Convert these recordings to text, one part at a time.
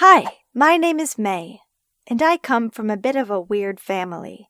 Hi, my name is May, and I come from a bit of a weird family.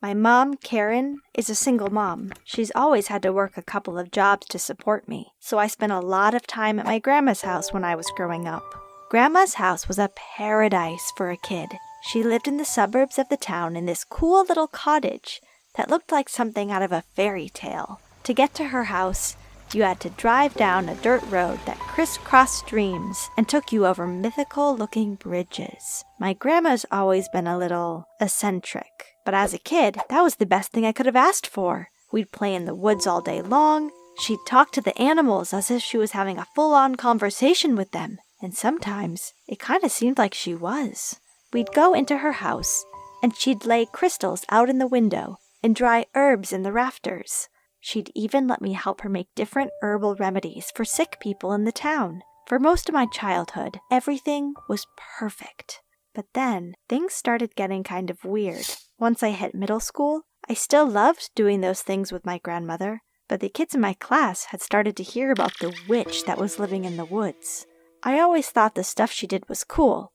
My mom, Karen, is a single mom. She's always had to work a couple of jobs to support me, so I spent a lot of time at my grandma's house when I was growing up. Grandma's house was a paradise for a kid. She lived in the suburbs of the town in this cool little cottage that looked like something out of a fairy tale. To get to her house, you had to drive down a dirt road that crisscrossed streams and took you over mythical-looking bridges. My grandma's always been a little eccentric, but as a kid, that was the best thing I could have asked for. We'd play in the woods all day long. She'd talk to the animals as if she was having a full-on conversation with them, and sometimes it kind of seemed like she was. We'd go into her house, and she'd lay crystals out in the window and dry herbs in the rafters. She'd even let me help her make different herbal remedies for sick people in the town. For most of my childhood, everything was perfect. But then, things started getting kind of weird. Once I hit middle school, I still loved doing those things with my grandmother, but the kids in my class had started to hear about the witch that was living in the woods. I always thought the stuff she did was cool,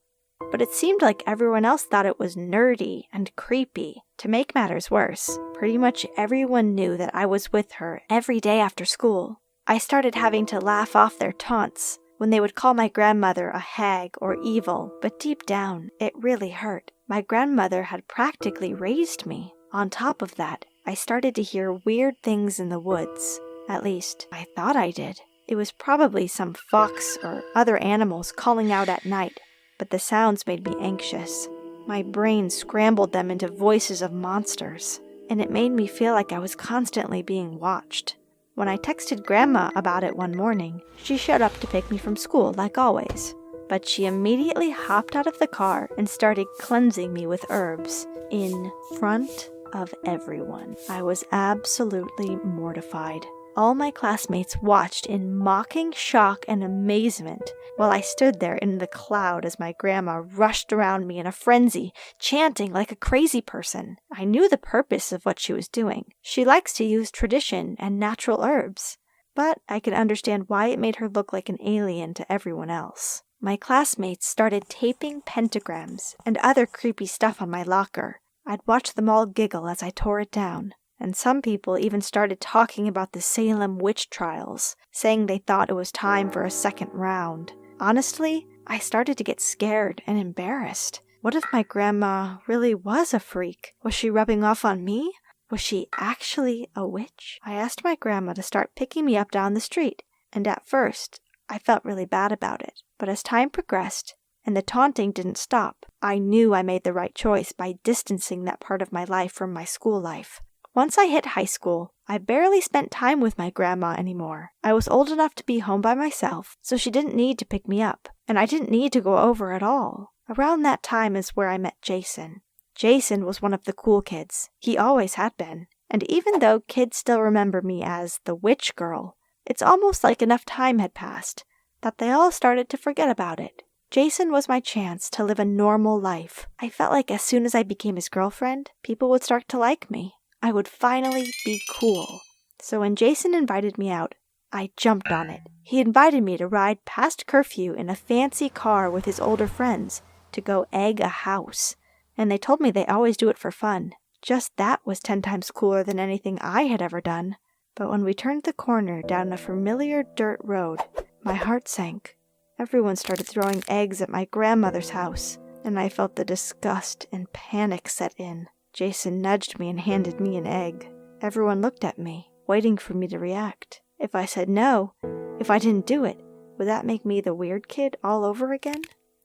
but it seemed like everyone else thought it was nerdy and creepy. To make matters worse, pretty much everyone knew that I was with her every day after school. I started having to laugh off their taunts when they would call my grandmother a hag or evil, but deep down, it really hurt. My grandmother had practically raised me. On top of that, I started to hear weird things in the woods. At least, I thought I did. It was probably some fox or other animals calling out at night, but the sounds made me anxious. My brain scrambled them into voices of monsters, and it made me feel like I was constantly being watched. When I texted Grandma about it one morning, she showed up to pick me from school like always, but she immediately hopped out of the car and started cleansing me with herbs in front of everyone. I was absolutely mortified. All my classmates watched in mocking shock and amazement while I stood there in the cloud as my grandma rushed around me in a frenzy, chanting like a crazy person. I knew the purpose of what she was doing. She likes to use tradition and natural herbs, but I could understand why it made her look like an alien to everyone else. My classmates started taping pentagrams and other creepy stuff on my locker. I'd watch them all giggle as I tore it down. And some people even started talking about the Salem witch trials, saying they thought it was time for a second round. Honestly, I started to get scared and embarrassed. What if my grandma really was a freak? Was she rubbing off on me? Was she actually a witch? I asked my grandma to start picking me up down the street, and at first, I felt really bad about it. But as time progressed, and the taunting didn't stop, I knew I made the right choice by distancing that part of my life from my school life. Once I hit high school, I barely spent time with my grandma anymore. I was old enough to be home by myself, so she didn't need to pick me up, and I didn't need to go over at all. Around that time is where I met Jason. Jason was one of the cool kids. He always had been. And even though kids still remember me as the witch girl, it's almost like enough time had passed that they all started to forget about it. Jason was my chance to live a normal life. I felt like as soon as I became his girlfriend, people would start to like me. I would finally be cool. So when Jason invited me out, I jumped on it. He invited me to ride past curfew in a fancy car with his older friends to go egg a house. And they told me they always do it for fun. Just that was 10 times cooler than anything I had ever done. But when we turned the corner down a familiar dirt road, my heart sank. Everyone started throwing eggs at my grandmother's house, and I felt the disgust and panic set in. Jason nudged me and handed me an egg. Everyone looked at me, waiting for me to react. If I said no, if I didn't do it, would that make me the weird kid all over again?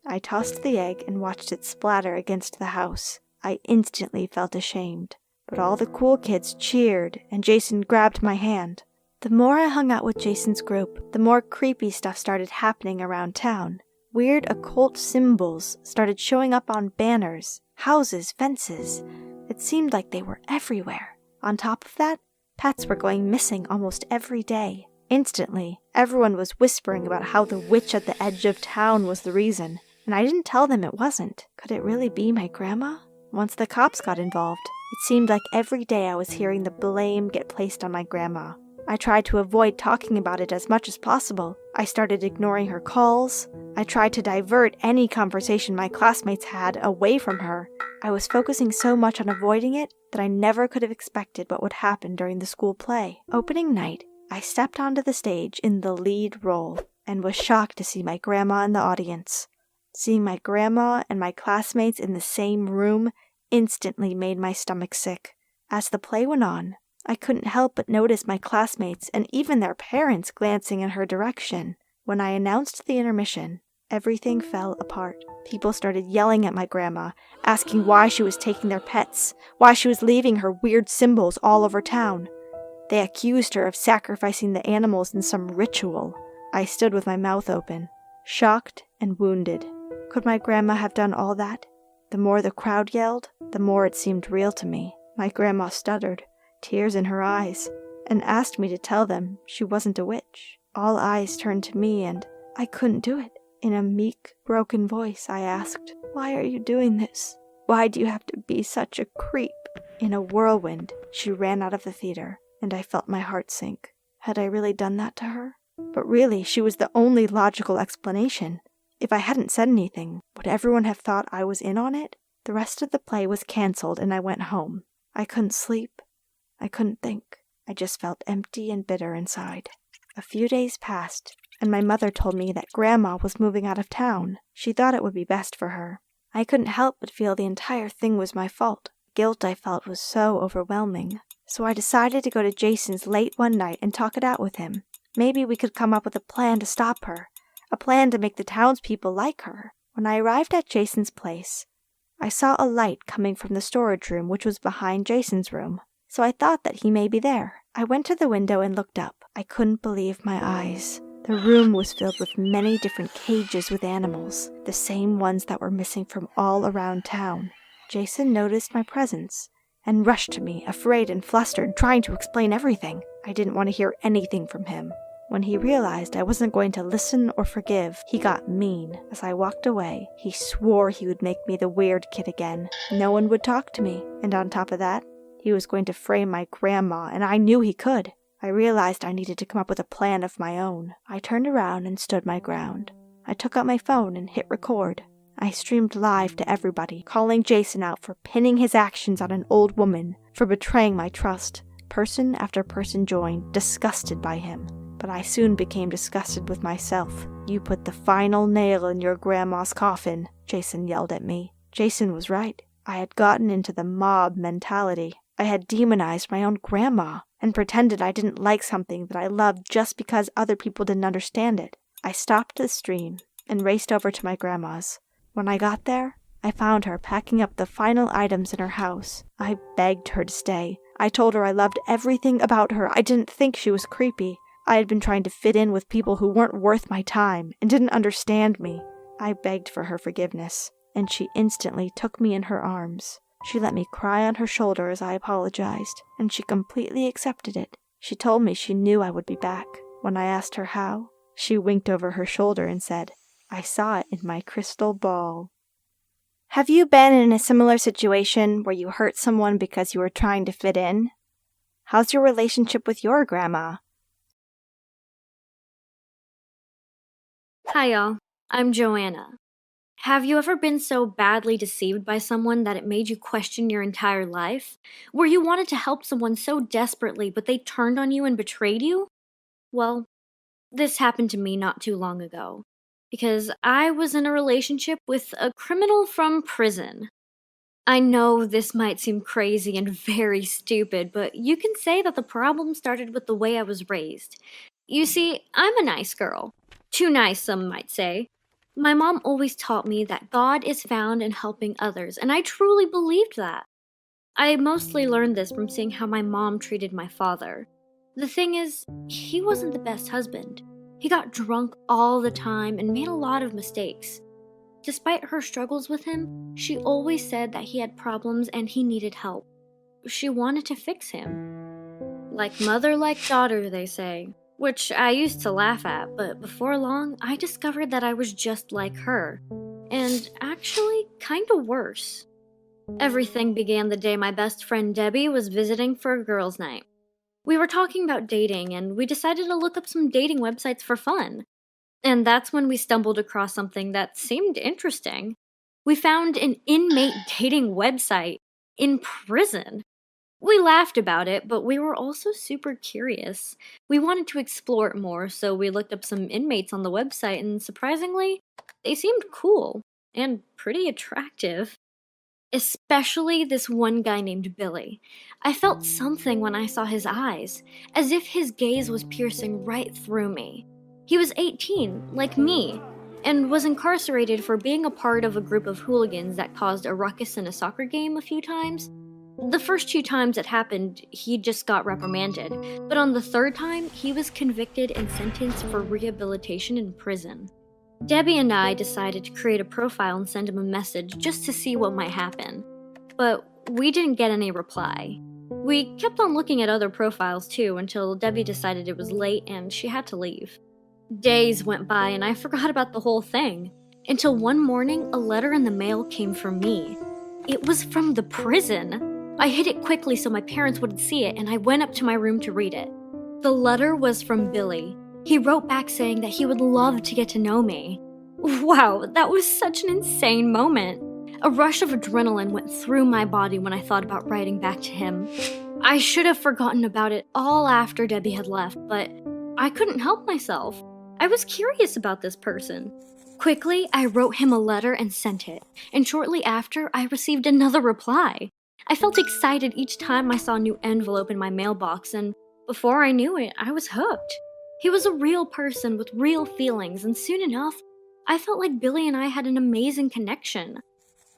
I tossed the egg and watched it splatter against the house. I instantly felt ashamed, but all the cool kids cheered and Jason grabbed my hand. The more I hung out with Jason's group, the more creepy stuff started happening around town. Weird occult symbols started showing up on banners, houses, fences. It seemed like they were everywhere. On top of that, pets were going missing almost every day. Instantly, everyone was whispering about how the witch at the edge of town was the reason, and I didn't tell them it wasn't. Could it really be my grandma? Once the cops got involved, it seemed like every day I was hearing the blame get placed on my grandma. I tried to avoid talking about it as much as possible. I started ignoring her calls. I tried to divert any conversation my classmates had away from her. I was focusing so much on avoiding it that I never could have expected what would happen during the school play. Opening night, I stepped onto the stage in the lead role and was shocked to see my grandma in the audience. Seeing my grandma and my classmates in the same room instantly made my stomach sick. As the play went on, I couldn't help but notice my classmates and even their parents glancing in her direction. When I announced the intermission, everything fell apart. People started yelling at my grandma, asking why she was taking their pets, why she was leaving her weird symbols all over town. They accused her of sacrificing the animals in some ritual. I stood with my mouth open, shocked and wounded. Could my grandma have done all that? The more the crowd yelled, the more it seemed real to me. My grandma stuttered, tears in her eyes, and asked me to tell them she wasn't a witch. All eyes turned to me, and I couldn't do it. In a meek, broken voice, I asked, "Why are you doing this? Why do you have to be such a creep?" In a whirlwind, she ran out of the theater, and I felt my heart sink. Had I really done that to her? But really, she was the only logical explanation. If I hadn't said anything, would everyone have thought I was in on it? The rest of the play was canceled, and I went home. I couldn't sleep. I couldn't think. I just felt empty and bitter inside. A few days passed, and my mother told me that Grandma was moving out of town. She thought it would be best for her. I couldn't help but feel the entire thing was my fault. Guilt I felt was so overwhelming. So I decided to go to Jason's late one night and talk it out with him. Maybe we could come up with a plan to stop her, a plan to make the townspeople like her. When I arrived at Jason's place, I saw a light coming from the storage room, which was behind Jason's room, so I thought that he may be there. I went to the window and looked up. I couldn't believe my eyes. The room was filled with many different cages with animals, the same ones that were missing from all around town. Jason noticed my presence and rushed to me, afraid and flustered, trying to explain everything. I didn't want to hear anything from him. When he realized I wasn't going to listen or forgive, he got mean. As I walked away, he swore he would make me the weird kid again. No one would talk to me, and on top of that, he was going to frame my grandma, and I knew he could. I realized I needed to come up with a plan of my own. I turned around and stood my ground. I took out my phone and hit record. I streamed live to everybody, calling Jason out for pinning his actions on an old woman, for betraying my trust. Person after person joined, disgusted by him. But I soon became disgusted with myself. "You put the final nail in your grandma's coffin," Jason yelled at me. Jason was right. I had gotten into the mob mentality. I had demonized my own grandma and pretended I didn't like something that I loved just because other people didn't understand it. I stopped the stream and raced over to my grandma's. When I got there, I found her packing up the final items in her house. I begged her to stay. I told her I loved everything about her. I didn't think she was creepy. I had been trying to fit in with people who weren't worth my time and didn't understand me. I begged for her forgiveness, and she instantly took me in her arms. She let me cry on her shoulder as I apologized, and she completely accepted it. She told me she knew I would be back. When I asked her how, she winked over her shoulder and said, "I saw it in my crystal ball." Have you been in a similar situation where you hurt someone because you were trying to fit in? How's your relationship with your grandma? Hi y'all, I'm Joanna. Have you ever been so badly deceived by someone that it made you question your entire life? Where you wanted to help someone so desperately but they turned on you and betrayed you? Well, this happened to me not too long ago. Because I was in a relationship with a criminal from prison. I know this might seem crazy and very stupid, but you can say that the problem started with the way I was raised. You see, I'm a nice girl. Too nice, some might say. My mom always taught me that God is found in helping others, and I truly believed that. I mostly learned this from seeing how my mom treated my father. The thing is, he wasn't the best husband. He got drunk all the time and made a lot of mistakes. Despite her struggles with him, she always said that he had problems and he needed help. She wanted to fix him. Like mother, like daughter, they say. Which I used to laugh at, but before long, I discovered that I was just like her. And actually, kinda worse. Everything began the day my best friend Debbie was visiting for a girls' night. We were talking about dating, and we decided to look up some dating websites for fun. And that's when we stumbled across something that seemed interesting. We found an inmate dating website in prison. We laughed about it, but we were also super curious. We wanted to explore it more, so we looked up some inmates on the website, and surprisingly, they seemed cool and pretty attractive. Especially this one guy named Billy. I felt something when I saw his eyes, as if his gaze was piercing right through me. He was 18, like me, and was incarcerated for being a part of a group of hooligans that caused a ruckus in a soccer game a few times. The first 2 times it happened, he just got reprimanded, but on the third time, he was convicted and sentenced for rehabilitation in prison. Debbie and I decided to create a profile and send him a message just to see what might happen. But we didn't get any reply. We kept on looking at other profiles too until Debbie decided it was late and she had to leave. Days went by and I forgot about the whole thing. Until one morning, a letter in the mail came for me. It was from the prison. I hid it quickly so my parents wouldn't see it, and I went up to my room to read it. The letter was from Billy. He wrote back saying that he would love to get to know me. Wow, that was such an insane moment. A rush of adrenaline went through my body when I thought about writing back to him. I should have forgotten about it all after Debbie had left, but I couldn't help myself. I was curious about this person. Quickly, I wrote him a letter and sent it, and shortly after, I received another reply. I felt excited each time I saw a new envelope in my mailbox, and before I knew it, I was hooked. He was a real person with real feelings, and soon enough, I felt like Billy and I had an amazing connection.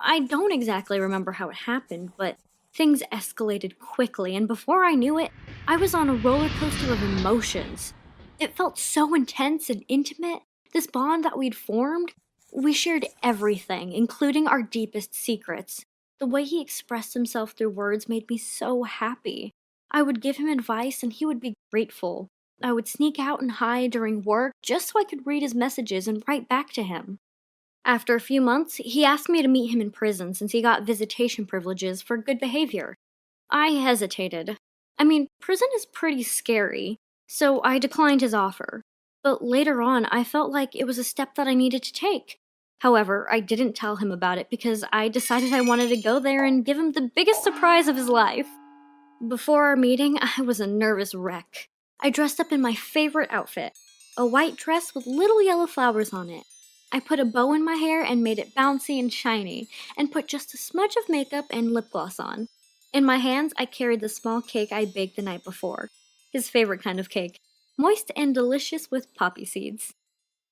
I don't exactly remember how it happened, but things escalated quickly, and before I knew it, I was on a roller coaster of emotions. It felt so intense and intimate, this bond that we'd formed. We shared everything, including our deepest secrets. The way he expressed himself through words made me so happy. I would give him advice and he would be grateful. I would sneak out and hide during work just so I could read his messages and write back to him. After a few months, he asked me to meet him in prison since he got visitation privileges for good behavior. I hesitated. I mean, prison is pretty scary, so I declined his offer. But later on, I felt like it was a step that I needed to take. However, I didn't tell him about it because I decided I wanted to go there and give him the biggest surprise of his life. Before our meeting, I was a nervous wreck. I dressed up in my favorite outfit, a white dress with little yellow flowers on it. I put a bow in my hair and made it bouncy and shiny, and put just a smudge of makeup and lip gloss on. In my hands, I carried the small cake I baked the night before, his favorite kind of cake, moist and delicious with poppy seeds.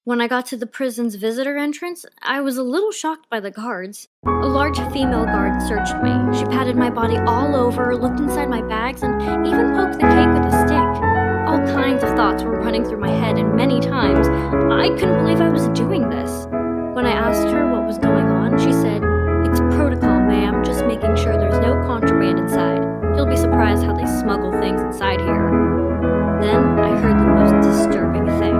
When I got to the prison's visitor entrance, I was a little shocked by the guards. A large female guard searched me. She patted my body all over, looked inside my bags, and even poked the cake with a stick. All kinds of thoughts were running through my head, and many times, I couldn't believe I was doing this. When I asked her what was going on, she said, "It's protocol, ma'am, just making sure there's no contraband inside. You'll be surprised how they smuggle things inside here." Then I heard the most disturbing thing.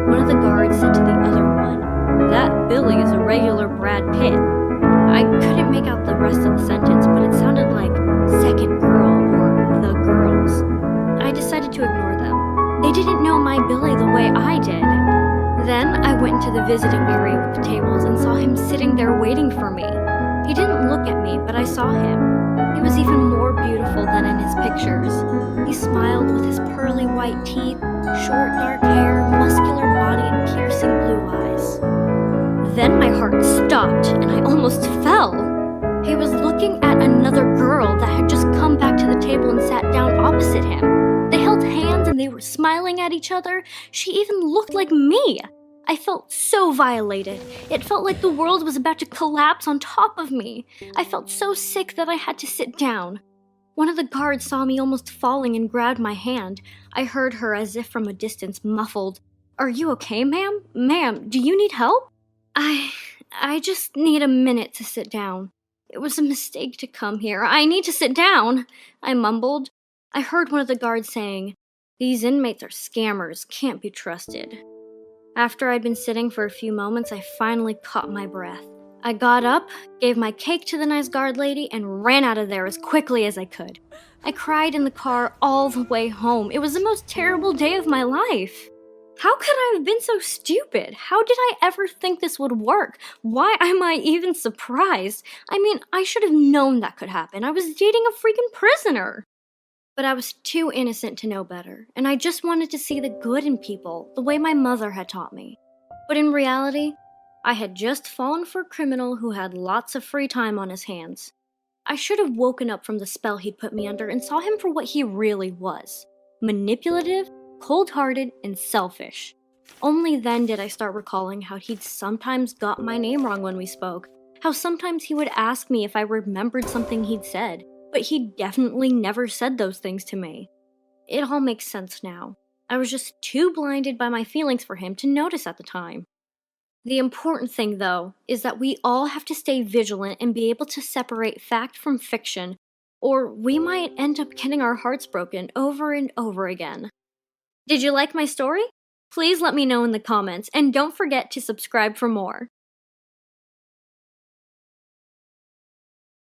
One of the guards said to the other one, "That Billy is a regular Brad Pitt." I couldn't make out the rest of the sentence, but it sounded like second girl or the girls. I decided to ignore them. They didn't know my Billy the way I did. Then I went into the visiting area with the tables and saw him sitting there waiting for me. He didn't look at me, but I saw him. He was even more beautiful than in his pictures. He smiled with his pearly white teeth, short dark hair, muscular body, and piercing blue eyes. Then my heart stopped and I almost fell. He was looking at another girl that had just come back to the table and sat down opposite him. They held hands and they were smiling at each other. She even looked like me. I felt so violated. It felt like the world was about to collapse on top of me. I felt so sick that I had to sit down. One of the guards saw me almost falling and grabbed my hand. I heard her as if from a distance, muffled, "Are you okay, ma'am? Ma'am, do you need help?" I just need a minute to sit down. It was a mistake to come here. I need to sit down, I mumbled. I heard one of the guards saying, "These inmates are scammers, can't be trusted." After I'd been sitting for a few moments, I finally caught my breath. I got up, gave my cake to the nice guard lady, and ran out of there as quickly as I could. I cried in the car all the way home. It was the most terrible day of my life. How could I have been so stupid? How did I ever think this would work? Why am I even surprised? I mean, I should have known that could happen. I was dating a freaking prisoner. But I was too innocent to know better, and I just wanted to see the good in people, the way my mother had taught me. But in reality, I had just fallen for a criminal who had lots of free time on his hands. I should have woken up from the spell he'd put me under and saw him for what he really was: manipulative, cold-hearted, and selfish. Only then did I start recalling how he'd sometimes got my name wrong when we spoke, how sometimes he would ask me if I remembered something he'd said, but he definitely never said those things to me. It all makes sense now. I was just too blinded by my feelings for him to notice at the time. The important thing, though, is that we all have to stay vigilant and be able to separate fact from fiction, or we might end up getting our hearts broken over and over again. Did you like my story? Please let me know in the comments, and don't forget to subscribe for more.